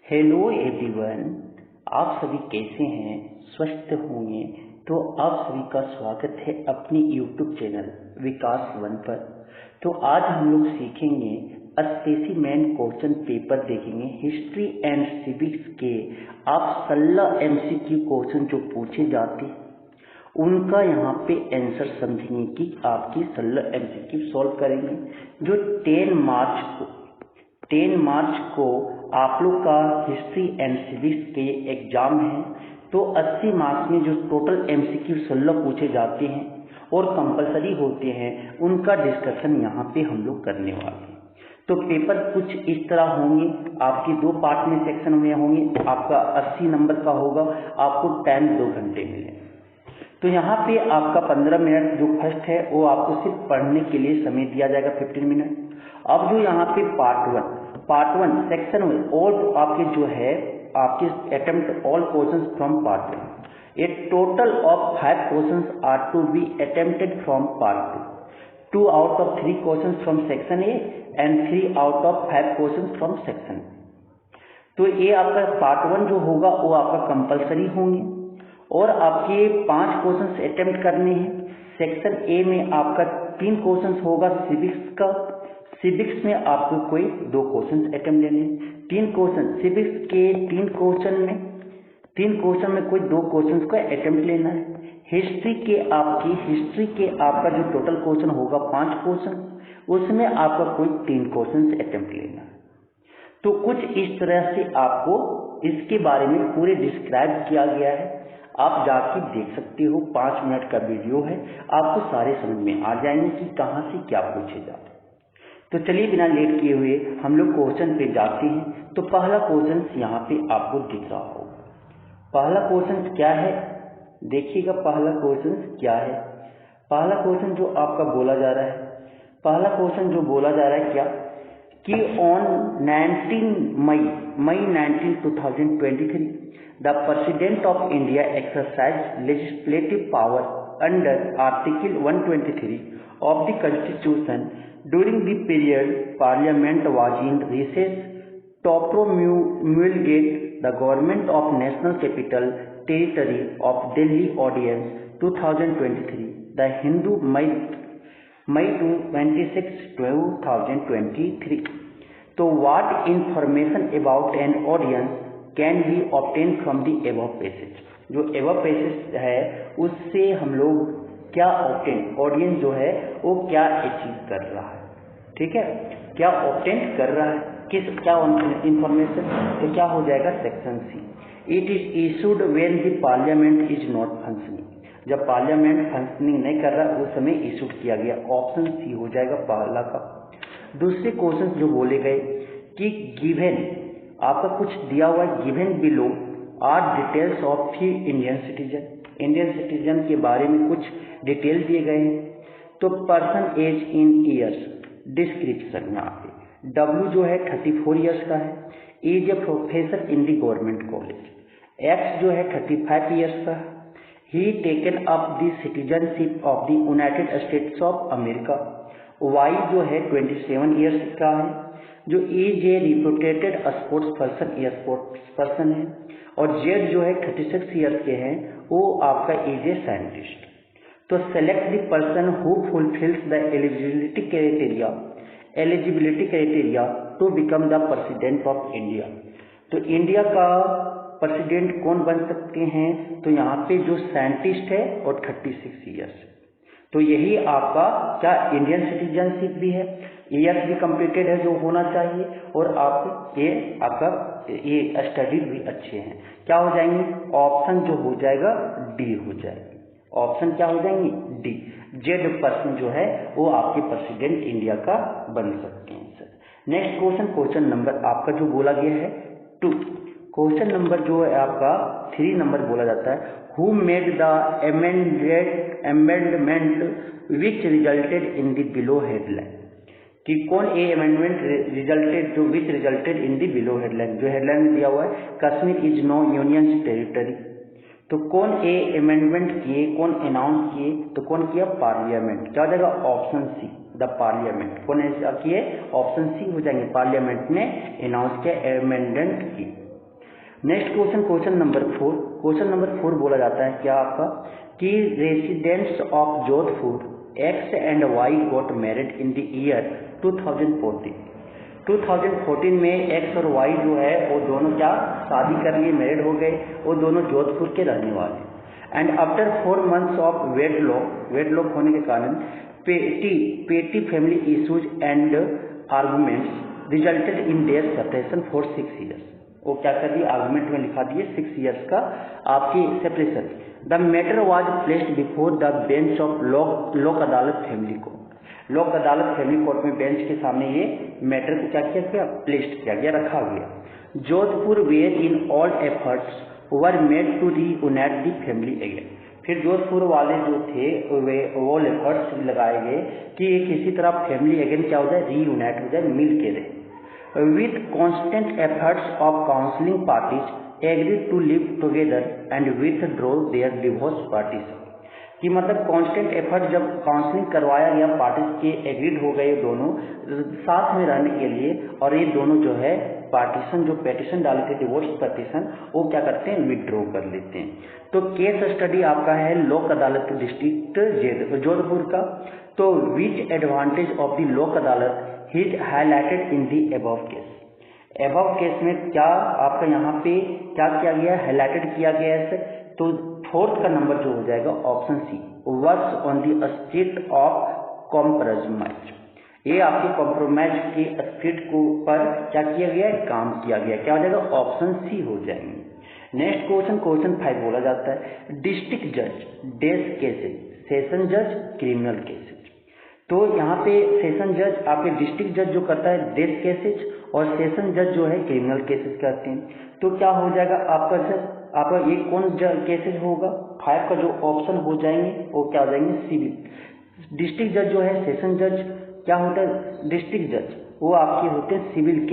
Hello everyone, आप सभी कैसे हैं? स्वस्थ होंगे तो आप सभी का स्वागत है अपने यूट्यूब चैनल विकास वन पर। तो आज हम लोग सीखेंगे स्पेसिमेन क्वेश्चन पेपर देखेंगे हिस्ट्री एंड सिविक्स के। आप 16 एमसीक्यू क्वेश्चन जो पूछे जाते उनका यहाँ पे आंसर समझेंगे कि आपकी 16 एमसीक्यू सॉल्व करेंगे। जो 10 मार्च को आप लोग का हिस्ट्री एंड सिविक्स के एग्जाम है। तो 80 मार्क्स में जो टोटल एमसीक्यू 16 पूछे जाते हैं और कंपलसरी होते हैं उनका डिस्कशन यहाँ पे हम लोग करने वाले हैं। तो पेपर कुछ इस तरह होंगे, आपके 2 पार्ट में सेक्शन में होंगे। आपका 80 नंबर का होगा, आपको टाइम 2 घंटे मिले। तो यहाँ पे आपका 15 मिनट जो फर्स्ट है वो आपको सिर्फ पढ़ने के लिए समय दिया जाएगा 15 मिनट। अब जो यहाँ पे पार्ट वन सेक्शन में ऑल आपके जो है आपके attempt all questions from part 1। A total of 5 questions are to be attempted from part 2 out of 3 questions from section A and 3 out of 5 questions from section. तो ये आपका part 1 जो होगा वो आपका कंपलसरी होंगे और आपके 5 क्वेश्चंस अटेम्प्ट करने हैं। सेक्शन ए में आपका 3 क्वेश्चंस होगा सिविक्स का। सिविक्स में आपको कोई 2 क्वेश्चंस अटेम्प्ट लेने हैं। 3 क्वेश्चन सिविक्स के 3 क्वेश्चन में कोई 2 क्वेश्चंस का अटेम्प्ट लेना है। हिस्ट्री के आपका जो टोटल क्वेश्चन होगा 5 क्वेश्चन, उसमें आपका कोई 3 क्वेश्चन अटेम्प्ट लेना है। तो कुछ इस तरह से आपको इसके बारे में पूरे डिस्क्राइब किया गया है। आप जाके देख सकते हो, 5 मिनट का वीडियो है, आपको सारे समझ में आ जाएंगे कि कहाँ से क्या पूछे जाते। तो चलिए बिना लेट किए हुए हम लोग क्वेश्चन पे जाते हैं। तो पहला क्वेश्चन यहाँ पे आपको दिख रहा होगा। पहला क्वेश्चन क्या है, देखिएगा पहला क्वेश्चन क्या है। पहला क्वेश्चन जो आपका बोला जा रहा है, पहला क्वेश्चन जो बोला जा रहा है क्या कि on 19 May 2023 the president of India exercise legislative power under article 123 of the Constitution. During the period Parliament was in recess to promulgate the Government of National Capital Territory of Delhi Ordinance 2023, the Hindu May 26, 2023. So what information about an ordinance can be obtained from the above passage? जो above passage है उससे हम लोग क्या audience जो है वो क्या अचीव कर रहा है, ठीक है, क्या ऑब्टेन कर रहा है, क्या इंफॉर्मेशन। तो क्या हो जाएगा section C, it is issued when the parliament is not functioning. जब पार्लियामेंट फंक्शनिंग नहीं कर रहा उस समय इशूड किया गया, ऑप्शन सी हो जाएगा पहला का। दूसरे क्वेश्चन जो बोले गए कि गिवन आपका कुछ दिया हुआ है, given below are details of the Indian citizen के बारे में कुछ डिटेल दिए गए हैं। तो person age in years description यहाँ पे W जो है 34 ईयर्स का है, is a professor in the government college. X जो है 35 ईयर्स का है, he taken up the citizenship of the United States of America. Y जो है 27 ईयर्स का है, जो is A reputed sports person है। और Z जो है 36 ईयर्स के हैं, वो आपका इज ए साइंटिस्ट। तो select the person who fulfils the eligibility criteria to become the president of India. तो इंडिया का प्रेसिडेंट कौन बन सकते हैं? तो यहाँ पे जो साइंटिस्ट है और 36 ईयर्स। तो यही आपका क्या इंडियन सिटीजनशिप भी है, ईयर्स भी कंप्लीटेड है जो होना चाहिए, और आपका ये स्टडीज भी अच्छे हैं। क्या हो जाएंगे? ऑप्शन जो हो जाएगा डी हो जाएगी। ऑप्शन क्या हो जाएंगे? डी। जेड पर्सन जो है वो आपके प्रेसिडेंट इंडिया का बन सकते हैं सर। नेक्स्ट क्वेश्चन नंबर आपका जो बोला गया है 2। क्वेश्चन नंबर जो है आपका 3 नंबर बोला जाता है, who made the amendment which resulted in the below headline. कि कौन a amendment resulted in the below headline. जो हेडलाइन में दिया हुआ है Kashmir is no union territory. तो कौन ए अमेंडमेंट किए, कौन अनाउंस किए? तो कौन किया? पार्लियामेंट। क्या हो जाएगा? Option C, the parliament. कौन ऐसा किए? ऑप्शन सी हो जाएंगे, पार्लियामेंट ने अनाउंस किया, अमेंडमेंट की। Next question, question number 4। Question number 4 बोला जाता है क्या आपका कि residents of Jodhpur X and Y got married in the year 2014। 2014 में एक्स और वाई जो है वो दोनों क्या शादी कर लिए, मैरिड हो गए, वो दोनों जोधपुर के रहने वाले। And after 4 months of wedlock होने के कारण पेटी family issues and arguments resulted in their separation for 6 years। वो क्या कर दिए, आर्गुमेंट में लिखा दिए 6 years का आपकी separation. The matter was placed before the bench of लोक अदालत फैमिली कोर्ट। लोक अदालत फैमिली कोर्ट में बेंच के सामने ये मैटर को क्या किया गया, प्लेस्ड किया गया, रखा गया। Jodhpur where in all efforts were made to reunite the family again. फिर जोधपुर वाले जो थे वे ऑल एफर्ट्स लगाए गए कि ये किसी तरह फैमिली अगेन क्या हो जाए, रीयूनाइट हो जाए, मिल के रहे। With constant efforts of counseling parties agreed to live together and withdraw their divorce partition। कि मतलब कांस्टेंट एफर्ट जब काउंसलिंग करवाया गया, पार्टीज के एग्रीड हो गए दोनों साथ में रहने के लिए, और ये दोनों जो है पार्टीशन जो पेटिशन डाले थे डिवोर्स पेटिशन, वो क्या करते हैं, विड्रॉ कर लेते हैं। तो केस स्टडी आपका है लोक अदालत डिस्ट्रिक्ट जोधपुर का। तो विच एडवांटेज ऑफ द लोक अदालत is highlighted in the above case. Above case में क्या आपका यहाँ पे क्या किया गया, हाईलाइटेड किया गया है। तो फोर्थ का नंबर जो हो जाएगा option C, works on the state of compromise. ये आपके कॉम्प्रोमाइज के स्टेट को पर क्या किया गया है, काम किया गया। क्या हो जाएगा, ऑप्शन सी हो जाएंगे। नेक्स्ट क्वेश्चन, क्वेश्चन 5 बोला जाता है डिस्ट्रिक्ट जज डेस केसेज, सेशन जज क्रिमिनल केसेज। तो यहाँ पे सेशन जज आपके डिस्ट्रिक्ट जज जो करता है डेथ केसेज, और सेशन जज जो है क्रिमिनल केसेज करते हैं। तो क्या हो जाएगा आपका जज, आपका ये कौन केसेज होगा, 5 का जो ऑप्शन हो जाएंगे वो क्या हो जाएंगे, सिविल। डिस्ट्रिक्ट जज जो है, सेशन जज क्या होता है, डिस्ट्रिक्ट जज वो आपके होते हैं सिविल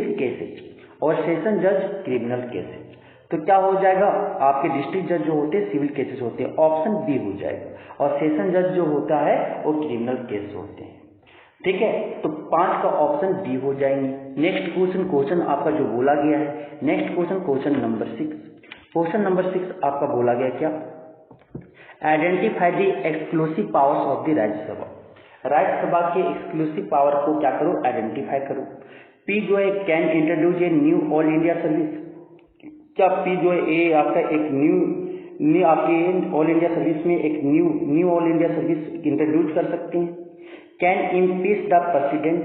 केसेज, और सेशन जज क्रिमिनल केसेज। तो क्या हो जाएगा, आपके डिस्ट्रिक्ट जज जो होते हैं सिविल केसेस होते हैं, ऑप्शन बी हो जाएगा, और सेशन जज जो होता है वो क्रिमिनल केस होते हैं। ठीक है, तो 5 का ऑप्शन डी हो जाएंगे। नेक्स्ट क्वेश्चन, क्वेश्चन आपका जो बोला गया है, next question, question number 6। Question number 6 आपका बोला गया क्या, identify the exclusive powers of the Rajya Sabha. Rajya Sabha के एक्सक्लूसिव पावर को क्या करो, आइडेंटिफाई करो। पी जो है can introduce a new all India service. क्या पी जो है ये आपका एक न्यू आपके ऑल इंडिया सर्विस में एक new all India service introduce कर सकते हैं। Can impeach the president,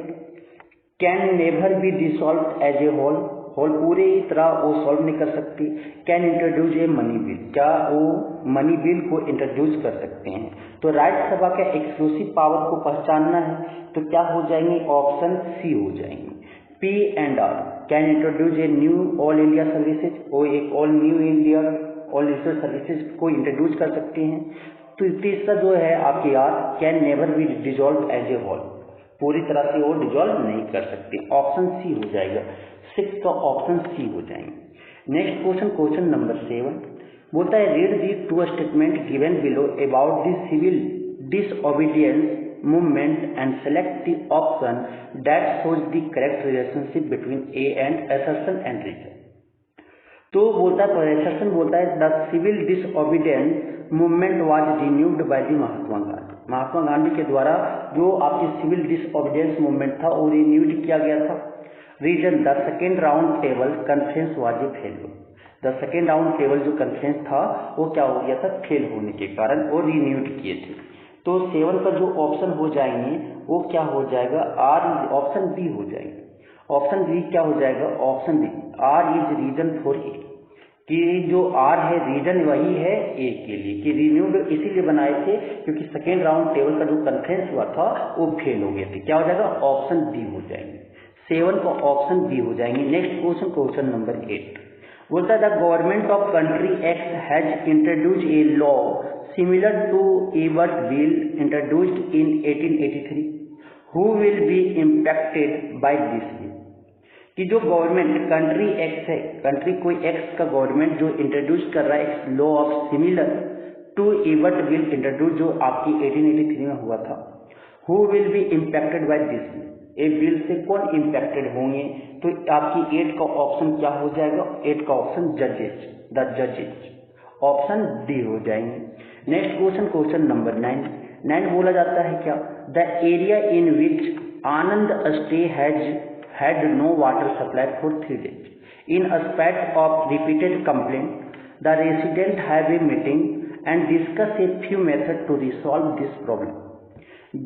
can never be dissolve as a whole पूरे तरह वो सॉल्व नहीं कर सकती। Can introduce a money bill, क्या वो मनी बिल को इंट्रोड्यूस कर सकते हैं। तो राज्यसभा का एक्सक्लूसिव पावर को पहचानना है, तो क्या हो जाएंगे, ऑप्शन सी हो जाएंगे। P and R can introduce a new all India services, वो एक ऑल इंडिया सर्विसेज को इंट्रोड्यूस कर सकते हैं। तो तीसरा जो है आपके R can never be dissolve as a whole, पूरी तरह से वो डिसॉल्व नहीं कर सकते, ऑप्शन सी हो जाएगा। 6 का ऑप्शन सी हो जाएंगे। नेक्स्ट क्वेश्चन, क्वेश्चन नंबर 7 बोलता है read the 2 statement given below about the civil disobedience movement and select the option that shows the correct relationship between A and assertion and reason. तो बोलता है assertion बोलता है the civil disobedience movement was renewed by the Mahatma Gandhi के द्वारा जो आपकी civil disobedience movement था वो रिन्यूड किया गया था। Reason the second round table conference was a failure. The second round table जो कॉन्फ्रेंस था वो क्या हो गया था, फेल होने के कारण वो रिन्यूड किए थे। तो 7 का जो ऑप्शन हो जाएंगे वो क्या हो जाएगा, आर, ऑप्शन बी हो जाएगा। ऑप्शन बी क्या हो जाएगा, option B R is reason for A, कि जो आर है रीजन वही है ए के लिए, कि रिन्यूड इसीलिए बनाए थे क्योंकि सेकेंड राउंड टेबल का जो कॉन्फ्रेंस हुआ था वो फेल हो गया था। क्या हो जाएगा, ऑप्शन बी हो जाएंगे। 7 का ऑप्शन बी हो जाएंगे। नेक्स्ट क्वेश्चन, क्वेश्चन नंबर 8 बोलता है the government of country X has introduce a law similar to Ilbert bill introduced in 1883। Who will be impacted by this bill. कि जो गवर्नमेंट कंट्री एक्स है, country कोई X का government जो introduce कर रहा है law of similar to Ilbert bill introduce जो आपकी 1883 में हुआ था। Who will be impacted by this bill, ये बिल से कौन इम्पैक्टेड होंगे? तो आपकी 8 का ऑप्शन क्या हो जाएगा? 8 का ऑप्शन जजेस, द जजेस, ऑप्शन डी हो जाएंगे। नेक्स्ट क्वेश्चन, क्वेश्चन नंबर 9 बोला जाता है क्या? The area in which Anand stay had no water supply for 3 days. In spite of repeated complaints, the residents have a meeting and discuss a few methods to resolve this problem.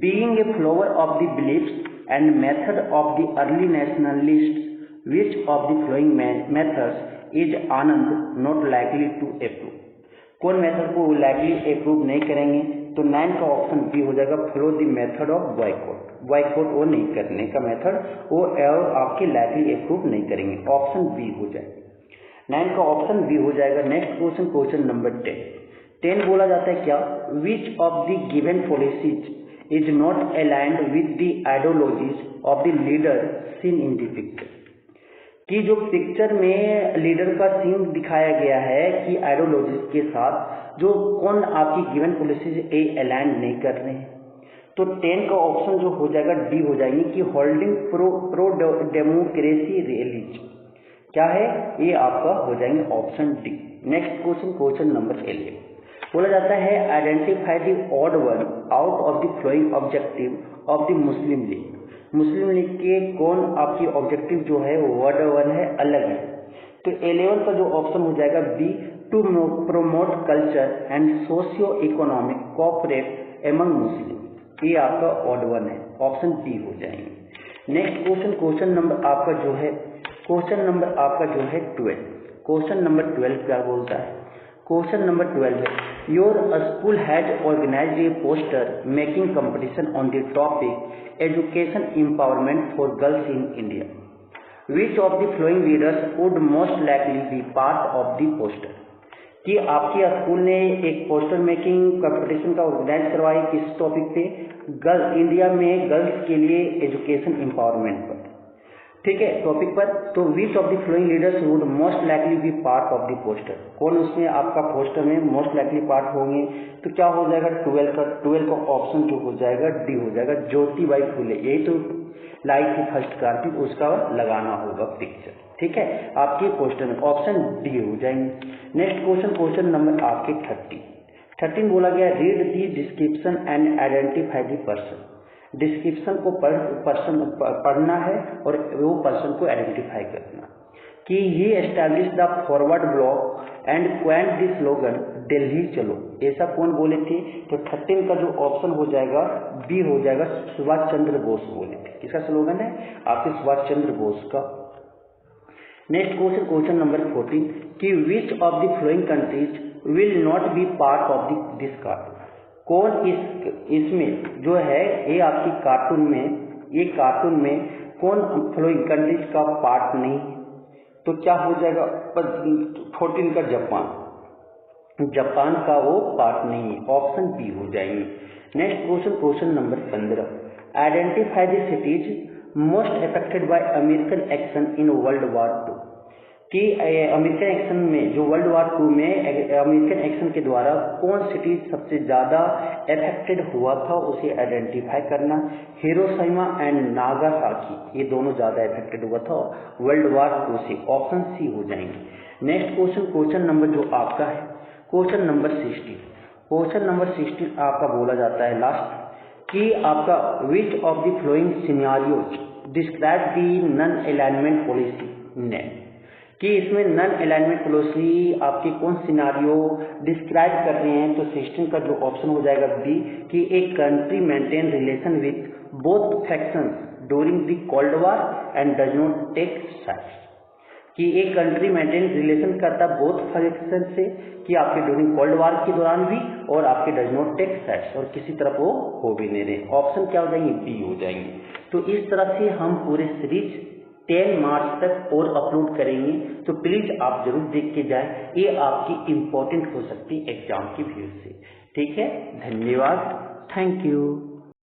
Being a follower of the beliefs and method of the early nationalists, which of the following methods is Anand not likely to approve? कौन method को likely approve नहीं करेंगे? तो 9 का option B हो जाएगा, follow the method of boycott. Boycott वो नहीं करने का मेथड वो और आपके लाइकली अप्रूव नहीं करेंगे, ऑप्शन बी हो जाएगा। 9 का ऑप्शन बी हो जाएगा। नेक्स्ट क्वेश्चन, क्वेश्चन नंबर 10 बोला जाता है क्या? विच of the given policies is not aligned with the ideologies of the leader seen in the picture? कि जो पिक्चर में लीडर का सीन दिखाया गया है कि आइडियोलॉजीज के साथ जो कौन आपकी गिवन पॉलिसीज ए अलाइन नहीं कर रहे हैं? तो 10 का ऑप्शन जो हो जाएगा डी हो जाएंगे कि होल्डिंग प्रो डेमोक्रेसी रैलीज, क्या है ये आपका हो जाएंगे option D. Next question, question number 11 बोला जाता है identify the odd one out of the flowing objective of the Muslim league. Muslim league के कौन आपकी ऑब्जेक्टिव जो है वर्ड वन है, अलग है? तो 11 का जो ऑप्शन हो जाएगा B, to promote culture and socio economic cooperate among Muslim, ये आपका ऑड वन है, ऑप्शन बी हो जाएंगे। नेक्स्ट क्वेश्चन, क्वेश्चन नंबर आपका जो है 12। क्वेश्चन नंबर 12 क्या बोलता है? क्वेश्चन नंबर 12 है, your school has organised a poster making competition on the topic education empowerment for girls in India. Which of the following leaders would most likely be part of the poster? कि आपके school ने एक poster making competition का organise करवाई किस topic पे? Girl India में girls के लिए एजुकेशन एम्पावरमेंट पर, ठीक है, टॉपिक पर। तो विच of the following leaders would most likely be part of the poster? कौन उसमें आपका पोस्टर में मोस्ट लाइकली पार्ट होंगे? तो क्या हो जाएगा 12 का ऑप्शन जो हो जाएगा डी हो जाएगा, ज्योतिबाई फुले। यही तो लाई थी फर्स्ट क्रांति, उसका लगाना होगा पिक्चर, ठीक है, आपके पोस्टर में, ऑप्शन डी हो जाएंगे। नेक्स्ट क्वेश्चन, क्वेश्चन नंबर आपके 13 बोला गया read the description and identify the person. Description को पढ़ना है और वो पर्सन को आइडेंटिफाई करना। कि he establish the forward block and coined the slogan Delhi चलो, ऐसा कौन बोले थे? तो 13 का जो ऑप्शन हो जाएगा बी हो जाएगा, सुभाष चंद्र बोस बोले थे। किसका स्लोगन है? आपके सुभाष चंद्र बोस का। नेक्स्ट क्वेश्चन, क्वेश्चन नंबर 14 कि विच of the flowing countries will not be part of this cartoon? कौन इसमें जो है ये आपकी कार्टून में कौन फ्लोइंग कंट्रीज का पार्ट नहीं है? तो क्या हो जाएगा 14 का जापान का वो पार्ट नहीं है, ऑप्शन बी हो जाएंगे। Next question, question number 15 identify the cities most affected by American action in world war 2। कि अमेरिकन एक्शन में जो वर्ल्ड वॉर 2 में अमेरिकन एक्शन के द्वारा कौन सिटी सबसे ज्यादा अफेक्टेड हुआ था उसे आइडेंटिफाई करना। हिरोशिमा एंड नागासाकी ये दोनों ज्यादा अफेक्टेड हुआ था वर्ल्ड वॉर 2 से, ऑप्शन सी हो जाएंगे। नेक्स्ट क्वेश्चन, क्वेश्चन नंबर जो आपका है क्वेश्चन नंबर 16। क्वेश्चन नंबर 16 आपका बोला जाता है लास्ट कि आपका विच of the flowing scenarios describe the non alignment policy net. कि इसमें नॉन अलाइनमेंट पॉलिसी आपकी कौन सिनारियो डिस्क्राइब कर रहे हैं? तो 16 का जो ऑप्शन हो जाएगा बी कि एक country maintain relation with both factions during the cold war and does not take sides. कि एक कंट्री मेंटेन रिलेशन करता बोथ फैक्शन से कि आपके ड्यूरिंग कोल्ड वॉर के दौरान भी और आपके डज नॉट टेक साइड्स, और किसी तरफ वो हो भी नहीं रहे, ऑप्शन क्या हो जाएंगे? बी हो जाएंगे। तो इस तरह से हम पूरे सीरीज 10 मार्च तक और अपलोड करेंगे, तो प्लीज आप जरूर देख के जाएं, ये आपकी इम्पोर्टेंट हो सकती है एग्जाम की व्यू से, ठीक है। धन्यवाद, थैंक यू।